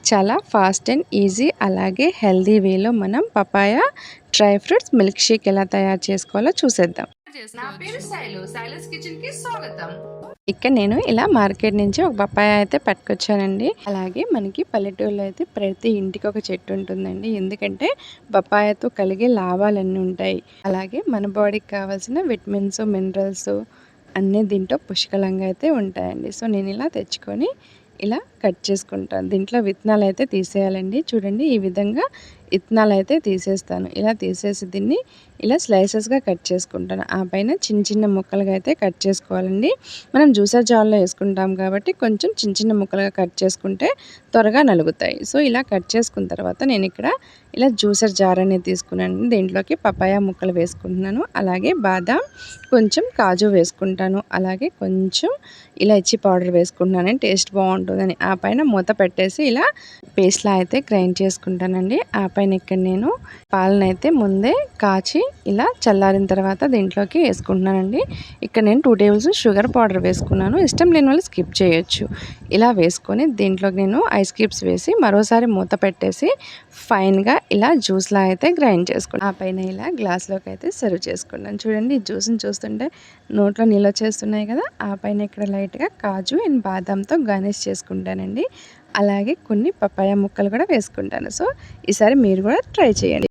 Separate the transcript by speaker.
Speaker 1: చాలా fast and easy అలాగే healthy వేలో మనం papaya dry fruits milk shake ఎలా తయారు చేసుకోవాలో చూసేద్దాం.
Speaker 2: నా పేరు శైలు. శైలస్ కిచెన్ కి స్వాగతం.
Speaker 1: ఇక్కడ నేను ఇలా మార్కెట్ నుంచి ఒక పపాయ అయితే పట్టుకొచ్చానండి. అలాగే మనకి పల్లెటూరులో అయితే ప్రతి ఇంటికి ఒక చెట్టు ఉంటుందండి. ఎందుకంటే పపాయతో కలిగే లాభాలన్నీ ఉంటాయి. అలాగే మన బాడీకి కావాల్సిన విటమిన్స్, మినరల్స్ అన్నీ దీంట్లో పుష్కలంగా అయితే ఉంటాయండి. సో నేను ఇలా తెచ్చుకొని ఇలా కట్ చేసుకుంటాను. దీంట్లో విత్తనాలు అయితే తీసేయాలండి. చూడండి ఈ విధంగా విత్తనాలు అయితే తీసేస్తాను. ఇలా తీసేసి దీన్ని ఇలా స్లైసెస్గా కట్ చేసుకుంటాను. ఆ పైన చిన్న చిన్న ముక్కలుగా అయితే కట్ చేసుకోవాలండి. మనం జ్యూసర్ జార్లో వేసుకుంటాం కాబట్టి కొంచెం చిన్న చిన్న ముక్కలుగా కట్ చేసుకుంటే త్వరగా నలుగుతాయి. సో ఇలా కట్ చేసుకున్న తర్వాత నేను ఇక్కడ ఇలా జ్యూసర్ జార్ అనేది తీసుకున్నాను. దీంట్లోకి పపాయ ముక్కలు వేసుకుంటున్నాను. అలాగే బాదాం, కొంచెం కాజు వేసుకుంటాను. అలాగే కొంచెం ఇలాచీ పౌడర్ వేసుకుంటున్నాను. టేస్ట్ బాగుంటుందని. ఆ పైన మూత పెట్టేసి ఇలా పేస్ట్లా అయితే గ్రైండ్ చేసుకుంటానండి. ఆ పైన ఇక్కడ నేను పాలనైతే ముందే కాచి ఇలా చల్లారిన తర్వాత దీంట్లోకి వేసుకుంటున్నానండి. ఇక్కడ నేను 2 టేబుల్ స్పూన్ షుగర్ పౌడర్ వేసుకున్నాను. ఇష్టం లేని వాళ్ళు స్కిప్ చేయొచ్చు. ఇలా వేసుకొని దీంట్లోకి నేను ఐస్ క్యూబ్స్ వేసి మరోసారి మూత పెట్టేసి ఫైన్గా ఇలా జ్యూస్లా అయితే గ్రైండ్ చేసుకున్నాను. ఆ పైన ఇలా గ్లాస్లోకి అయితే సర్వ్ చేసుకున్నాను. చూడండి ఈ జ్యూస్ని చూస్తుంటే నోట్లో నీళ్ళు వచ్చేస్తున్నాయి కదా. ఆ పైన ఇక్కడ లైట్గా కాజు అండ్ బాదంతో గార్నిష్ చేసుకుంటానండి. అలాగే కొన్ని పపాయ ముక్కలు కూడా వేసుకుంటాను. సో ఈసారి మీరు కూడా ట్రై చేయండి.